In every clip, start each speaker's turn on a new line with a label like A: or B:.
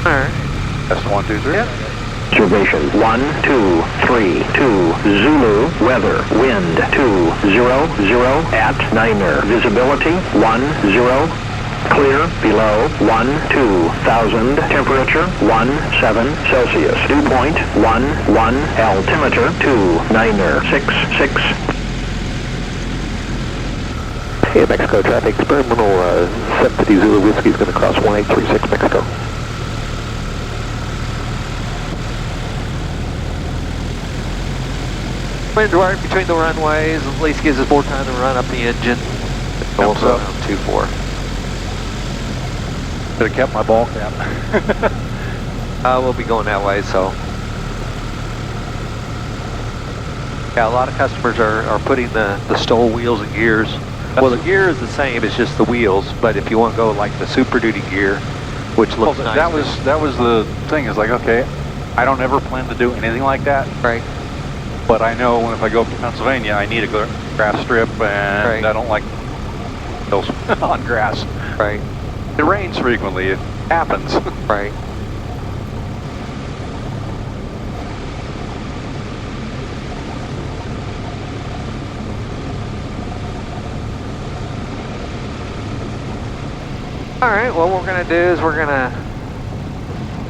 A: Alright.
B: That's 1, 2, 3.
A: Yep.
C: Observation 1, 2, 3, 2, Zulu, weather, wind 2, 0, 0 at Niner. Visibility 1, 0, clear below 1, 2,000. Temperature 1, 7 Celsius. Dew point 1, 1. Altimeter 2, Niner 6, 6.
D: Hey, Mexico traffic, experimental 750 Zulu Whiskey is going to cross 1836 Mexico.
A: Wind's right between the runways, at least gives us more time to run up the engine. Also around 2-4.
B: Could have kept my ball cap.
A: We'll be going that way, so. Yeah, a lot of customers are putting the stole wheels and gears. Well, the gear is the same, it's just the wheels, but if you want to go like the Super Duty gear, which looks nice.
B: That was the thing, is like, okay, I don't ever plan to do anything like that.
A: Right.
B: But I know when if I go up to Pennsylvania, I need a grass strip, and I don't like those on grass.
A: Right.
B: It rains frequently, it happens.
A: Right. Alright, well, what we're going to do is we're going to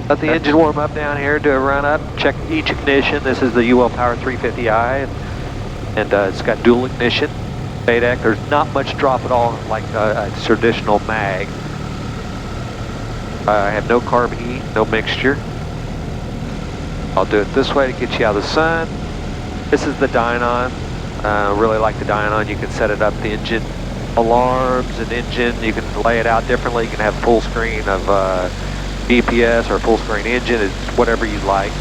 A: let the engine warm up down here, do a run up, check each ignition. This is the UL Power 350i, and it's got dual ignition. VADEC, there's not much drop at all like a traditional mag. I have no carb heat, no mixture. I'll do it this way to get you out of the sun. This is the Dynon. Really like the Dynon. You can set it up, the engine alarms and engine. You can lay it out differently. You can have full screen of GPS or full screen engine. It's whatever you like.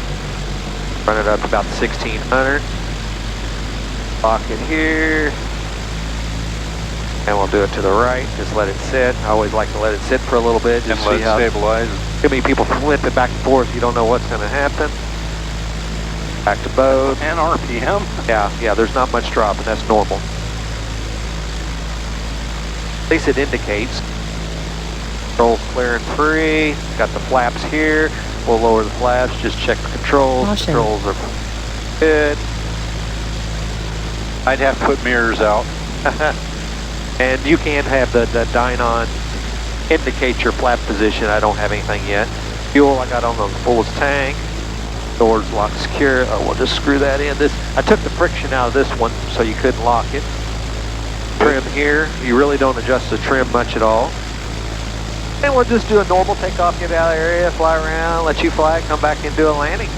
A: Run it up to about 1600. Lock it here. And we'll do it to the right. Just let it sit. I always like to let it sit for a little bit. Just
B: and let it stabilize.
A: Too many people flip it back and forth. You don't know what's going to happen. Back to boat.
B: And RPM.
A: Yeah, there's not much drop, and that's normal. At least it indicates. Controls clear and free. Got the flaps here. We'll lower the flaps. Just check the controls.
E: Caution.
A: Controls are good.
B: I'd have to put mirrors out.
A: And you can have the Dynon indicate your flap position. I don't have anything yet. Fuel I got on the fullest tank. Doors locked secure. Oh, we'll just screw that in. I took the friction out of this one so you couldn't lock it. Trim here. You really don't adjust the trim much at all. And we'll just do a normal takeoff, get out of the area, fly around, let you fly, come back and do a landing.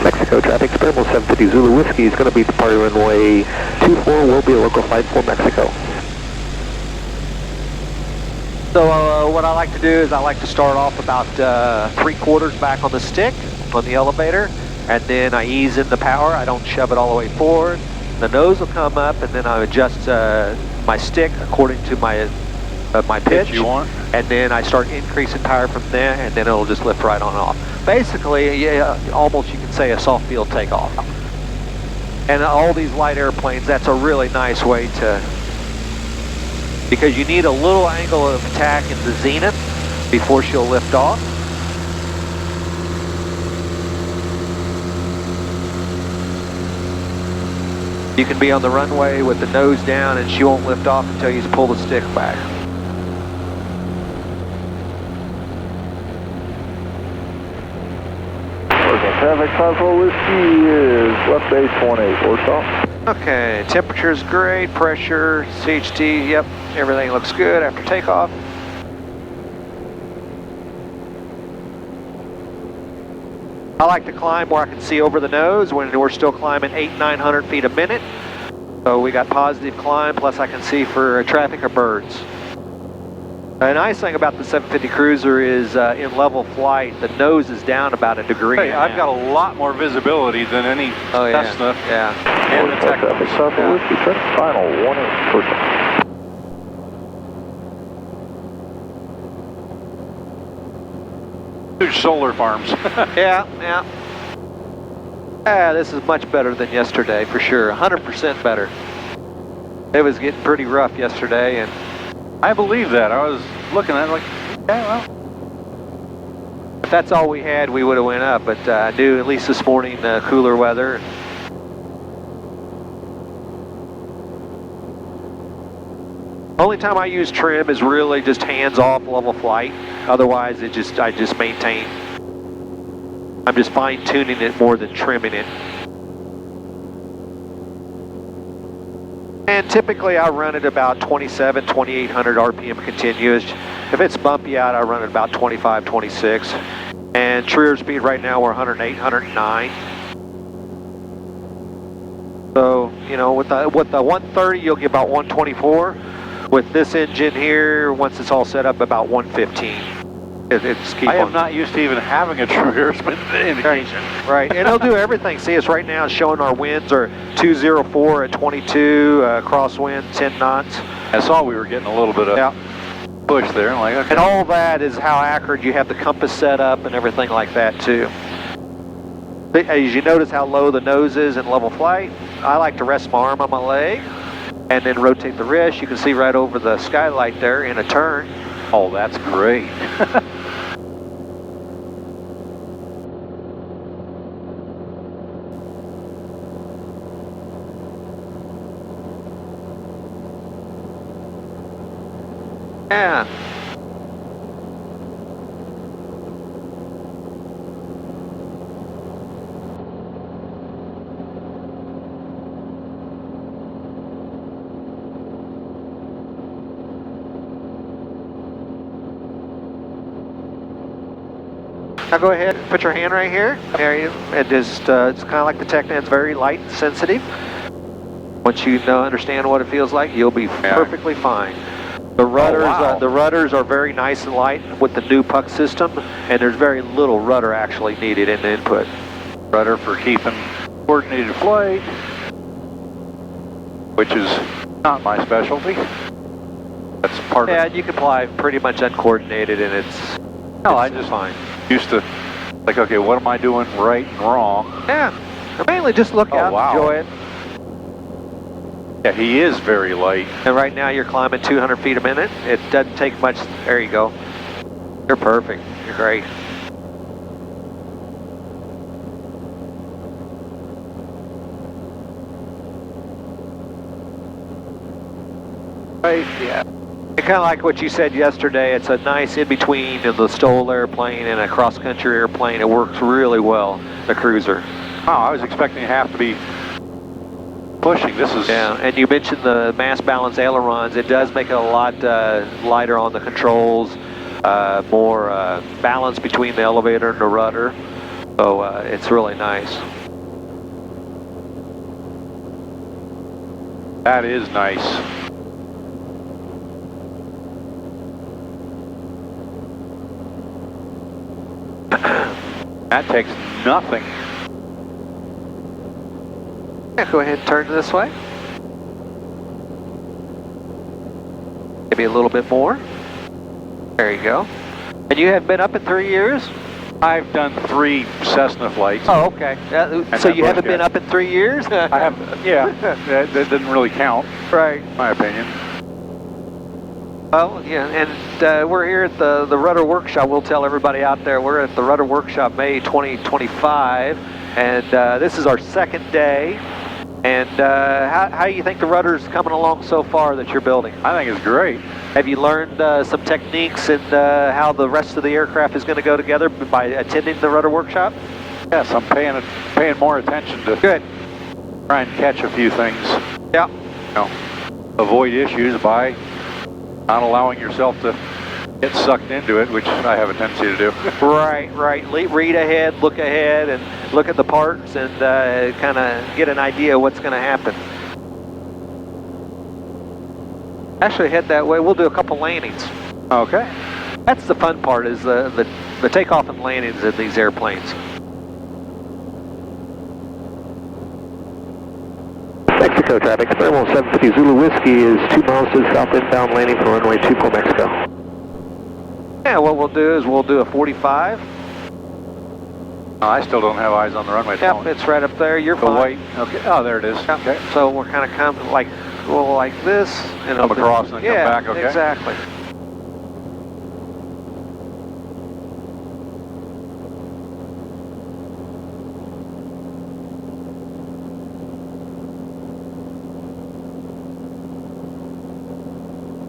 D: Mexico traffic, experimental 750 Zulu Whiskey is going to be departing runway 24, will be a local flight for Mexico.
A: So what I like to do is I like to start off about 3/4 back on the stick, on the elevator, and then I ease in the power. I don't shove it all the way forward. The nose will come up, and then I adjust my stick according to my pitch
B: you want,
A: and then I start increasing power from there, and then it'll just lift right on off. Basically, yeah, almost you can say a soft field takeoff. And all these light airplanes, that's a really nice way to, because you need a little angle of attack in the Zenith before she'll lift off. You can be on the runway with the nose down and she won't lift off until you pull the stick back.
F: Traffic Papa Whiskey is left base 18, Warsaw.
A: Okay, temperature's great, pressure, CHT, yep, everything looks good after takeoff. I like to climb where I can see over the nose when we're still climbing 800-900 feet a minute. So we got positive climb, plus I can see for traffic or birds. The nice thing about the 750 Cruzer is in level flight, the nose is down about a degree.
B: Hey, I've got a lot more visibility than any Cessna.
A: Yeah.
B: And the
F: Traffic Papa Whiskey, turn final 18%.
B: Huge solar farms.
A: Yeah. This is much better than yesterday, for sure. 100% better. It was getting pretty rough yesterday, and
B: I believe that. I was looking at it like, Okay, well.
A: If that's all we had, we would have went up, but I knew at least this morning cooler weather. Only time I use trim is really just hands-off level flight. Otherwise, I just maintain. I'm just fine-tuning it more than trimming it. And typically I run at about 2,800 RPM continuous. If it's bumpy out, I run at about 25, 26. And true air speed right now, we're 108, 109. So, you know, with the 130, you'll get about 124. With this engine here, once it's all set up, about 115.
B: I am not used to even having a true air speed indication.
A: Right, and it'll do everything. See, it's right now showing our winds are 204 at 22, crosswind 10 knots.
B: I saw we were getting a little bit of push there. I'm like, okay.
A: And all that is how accurate you have the compass set up and everything like that too. As you notice how low the nose is in level flight, I like to rest my arm on my leg and then rotate the wrist. You can see right over the skylight there in a turn.
B: Oh, that's great.
A: Yeah. Now go ahead and put your hand right here. There you, and just, it's kind of like the Techna, it's very light and sensitive. Once you understand what it feels like, you'll be perfectly fine. The rudders, the rudders are very nice and light with the new puck system, and there's very little rudder actually needed in the input.
B: Rudder for keeping coordinated flight, which is not my specialty. That's part of it.
A: Yeah, you can fly pretty much uncoordinated, and it's
B: I just
A: fine.
B: Used to, like, okay, what am I doing right and wrong?
A: Yeah, mainly just look out and enjoy it.
B: Yeah, he is very light.
A: And right now you're climbing 200 feet a minute. It doesn't take much. There you go. You're perfect. You're great. Right, yeah. Kind of like what you said yesterday, it's a nice in-between of the STOL airplane and a cross-country airplane. It works really well, the Cruzer.
B: Oh, I was expecting to have to be pushing. This is...
A: Yeah, and you mentioned the mass balance ailerons. It does make it a lot lighter on the controls, more balance between the elevator and the rudder. So it's really nice.
B: That is nice. That takes nothing.
A: Yeah, go ahead and turn this way. Maybe a little bit more. There you go. And you have been up in 3 years?
B: I've done 3 Cessna flights.
A: Oh, okay. So you haven't been up in 3 years?
B: I haven't. Yeah, that doesn't really count.
A: Right.
B: In my opinion.
A: Well, yeah, and we're here at the Rudder Workshop. We'll tell everybody out there, we're at the Rudder Workshop May 2025, and this is our second day. And how do you think the rudder's coming along so far that you're building?
B: I think it's great.
A: Have you learned some techniques and how the rest of the aircraft is going to go together by attending the Rudder Workshop?
B: Yes, I'm paying more attention to try and catch a few things.
A: Yeah.
B: You know, avoid issues by not allowing yourself to get sucked into it, which I have a tendency to do.
A: Right. Read ahead, and look at the parts and kind of get an idea of what's going to happen. Actually, head that way. We'll do a couple landings.
B: Okay.
A: That's the fun part, is the takeoff and landings in these airplanes.
D: Mexico traffic, thermal 750 Zulu Whiskey is 2 miles to the south inbound landing for runway 24 Mexico.
A: Yeah, what we'll do is we'll do a 45.
B: I still don't have eyes on the runway.
A: Yep, it's right up there. You're fine.
B: White. Okay. Oh, there it is.
A: Yep.
B: Okay.
A: So we're kind of coming like this and
B: come across and then come back. Okay.
A: Exactly.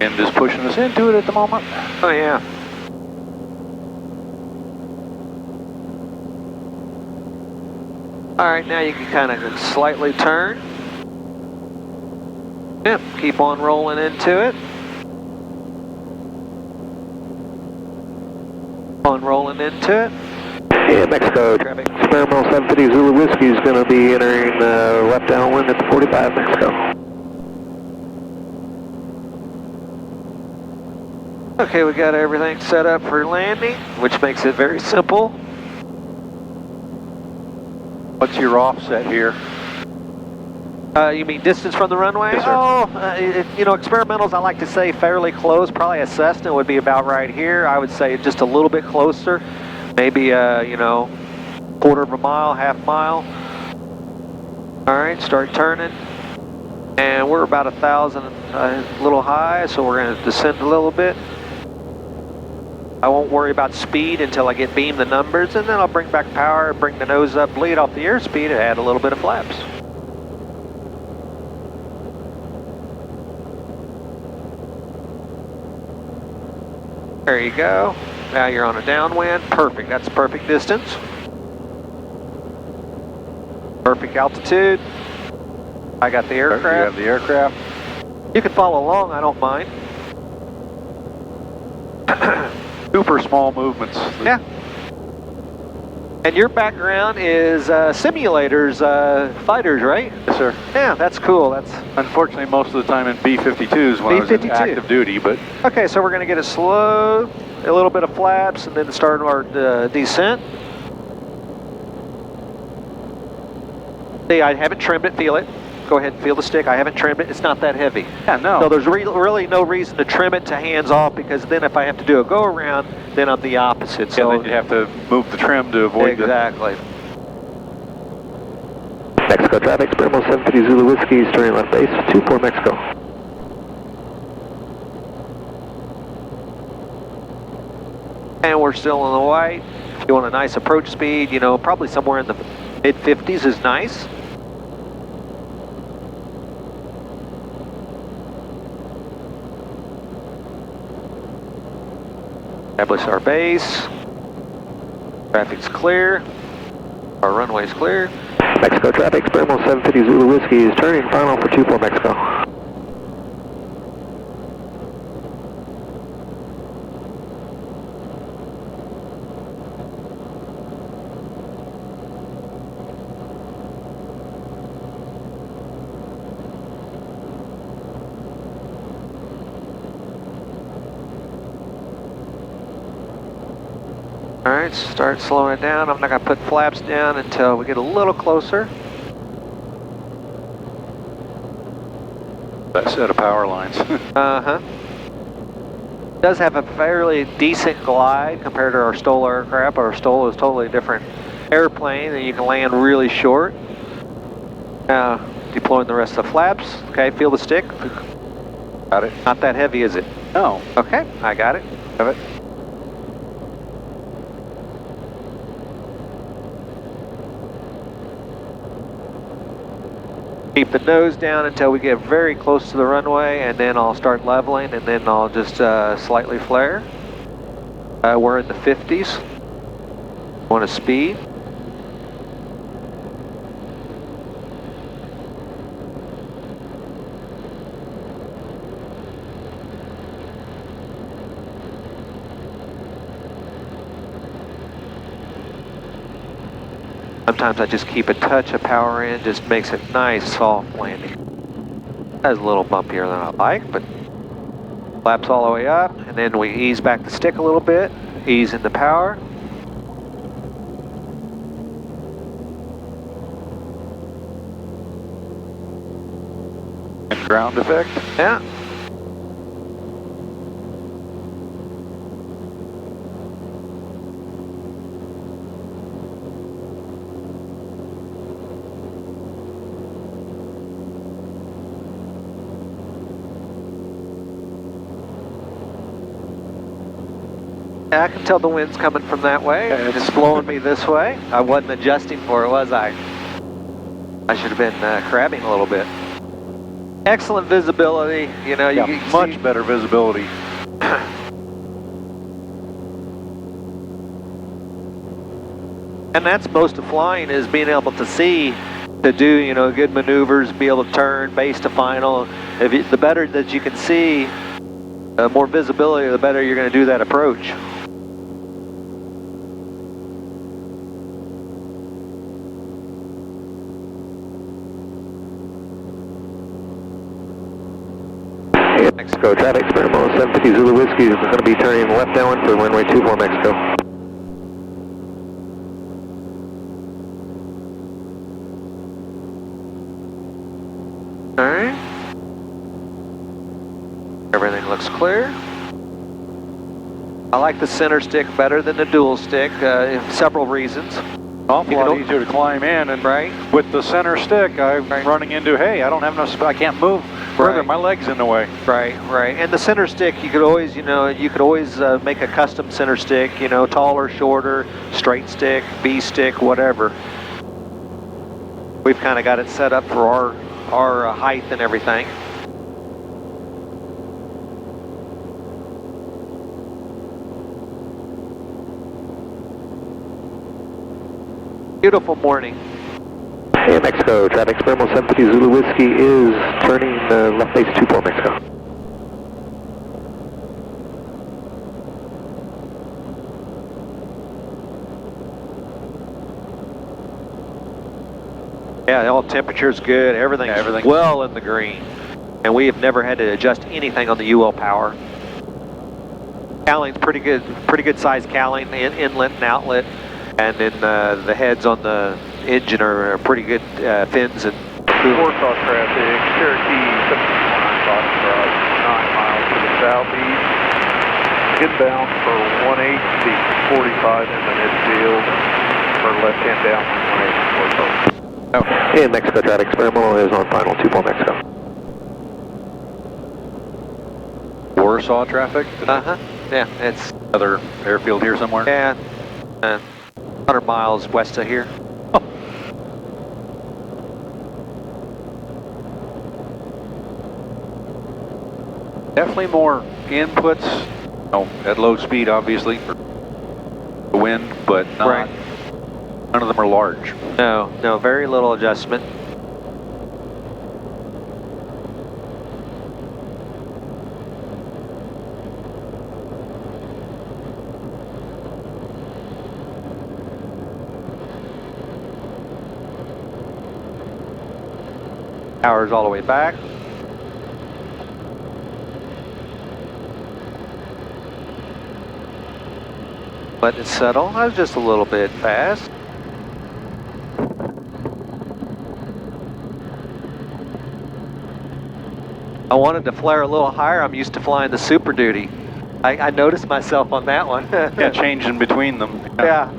B: And just pushing us into it at the moment.
A: Oh yeah. All right, now you can kind of slightly turn. Yep, keep on rolling into it. On rolling into it.
D: Yeah, Mexico traffic. Experimental 750 Zulu Whiskey is going to be entering left downwind at the 45 Mexico.
A: Okay, we got everything set up for landing, which makes it very simple.
B: What's your offset here?
A: You mean distance from the runway?
B: Yes, sir.
A: Oh, you know, experimentals I like to say fairly close. Probably a Cessna would be about right here. I would say just a little bit closer. Maybe, you know, quarter of a mile, half mile. All right, start turning. And we're about 1,000, a little high, so we're going to descend a little bit. I won't worry about speed until I get beam the numbers, and then I'll bring back power, bring the nose up, bleed off the airspeed, and add a little bit of flaps. There you go. Now you're on a downwind. Perfect. That's perfect distance. Perfect altitude. I got the aircraft.
B: You have the aircraft.
A: You can follow along. I don't mind.
B: Super small movements.
A: Yeah. And your background is simulators, fighters, right?
B: Yes, sir.
A: Yeah, that's cool. That's
B: unfortunately most of the time in B-52s when I was in active duty, but...
A: Okay, so we're going to get a slow, a little bit of flaps, and then start our descent. See, I haven't trimmed it, feel it. Go ahead and feel the stick. I haven't trimmed it. It's not that heavy.
B: Yeah, no.
A: So there's really no reason to trim it to hands off, because then if I have to do a go around, then I'm the opposite.
B: Yeah,
A: So
B: then you have to move the trim to avoid
A: exactly.
D: Mexico traffic, Experimental 750 Zulu Whiskey, turning left base, 24 Mexico.
A: And we're still on the white. If you want a nice approach speed, you know, probably somewhere in the mid-50s is nice. Establish our base. Traffic's clear. Our runway's clear.
D: Mexico traffic, Experimental 750 Zulu Whiskey is turning final for 24 Mexico.
A: Alright, start slowing it down. I'm not going to put flaps down until we get a little closer.
B: that set of power lines.
A: Uh-huh. Does have a fairly decent glide compared to our STOL aircraft. Our STOL is totally different airplane, and you can land really short. Now, deploying the rest of the flaps. Okay, feel the stick.
B: Got it.
A: Not that heavy, is it?
B: No.
A: Okay, I got it.
B: Have it.
A: Keep the nose down until we get very close to the runway, and then I'll start leveling, and then I'll just slightly flare. We're in the 50s. Want a speed. Sometimes I just keep a touch of power in, just makes it nice, soft landing. That's a little bumpier than I like, but flaps all the way up, and then we ease back the stick a little bit, ease into power.
B: And ground effect?
A: Yeah. I can tell the wind's coming from that way, and it's blowing me this way. I wasn't adjusting for it, was I? I should have been crabbing a little bit. Excellent visibility, you know.
B: Yeah,
A: you can
B: much
A: see
B: better visibility.
A: And that's most of flying, is being able to see, to do, you know, good maneuvers, be able to turn base to final. The better that you can see, the more visibility, the better you're going to do that approach.
D: Mexico, traffic, Experimental 750 Zulu Whiskey is going to be turning left downwind for runway 24 Mexico.
A: Alright. Everything looks clear. I like the center stick better than the dual stick, several reasons.
B: Awful lot easier to climb in, and
A: right
B: with the center stick, I'm running into, hey, I don't have enough, I can't move further, my leg's in the way.
A: Right. And the center stick, you could always, you know, make a custom center stick, you know, taller, shorter, straight stick, B stick, whatever. We've kind of got it set up for our height and everything. Beautiful morning.
D: Hey, Mexico, traffic, Experimental 750 Zulu Whiskey is turning left base 24 Mexico.
A: Yeah, all temperature's good, everything's well in the green. And we have never had to adjust anything on the UL power. Cowling's pretty good size cowling, inlet and outlet. And then the heads on the engine are pretty good fins and
F: Warsaw traffic, Cherokee 719 Foxtrot, 9 miles to the southeast. Inbound for 18 feet, 45 in the midfield. For left-hand down, 18 Warsaw.
D: Hey, Mexico, traffic, Experimental is on final 24 Mexico.
B: Warsaw traffic?
A: Yeah, it's
B: Another airfield here somewhere?
A: Yeah, 100 miles west of here.
B: Definitely more inputs, at low speed, obviously, for the wind, but not, none of them are large.
A: No, very little adjustment. Power's all the way back. Let it settle. I was just a little bit fast. I wanted to flare a little higher. I'm used to flying the Super Duty. I noticed myself on that one.
B: Yeah, changing between them.
A: Yeah.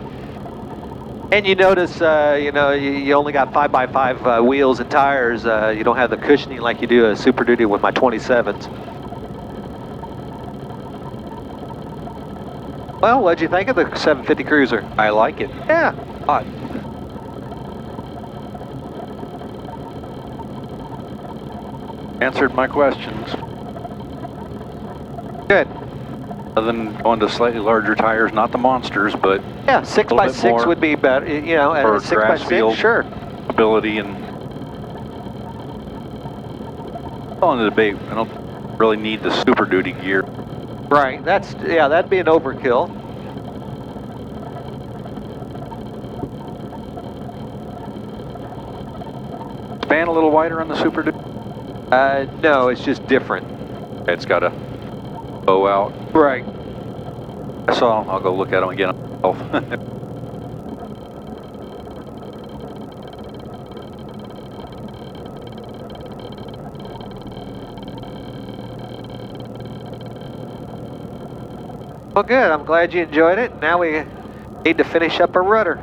A: And you notice, you only got 5x5 wheels and tires. You don't have the cushioning like you do a Super Duty with my 27s. Well, what'd you think of the 750 Cruzer?
B: I like it.
A: Yeah.
B: Hot. Answered my questions.
A: Good.
B: Other than going to slightly larger tires, not the monsters, but
A: yeah, 6x6 would be better. You know,
B: for
A: 6x6, sure.
B: Ability and on the debate. I don't really need the Super Duty gear.
A: Right. That'd be an overkill.
B: Span a little wider on the Super Duty?
A: No, it's just different.
B: It's got a bow out.
A: Right.
B: I saw them. I'll go look at them again.
A: Well, good. I'm glad you enjoyed it. Now we need to finish up our rudder.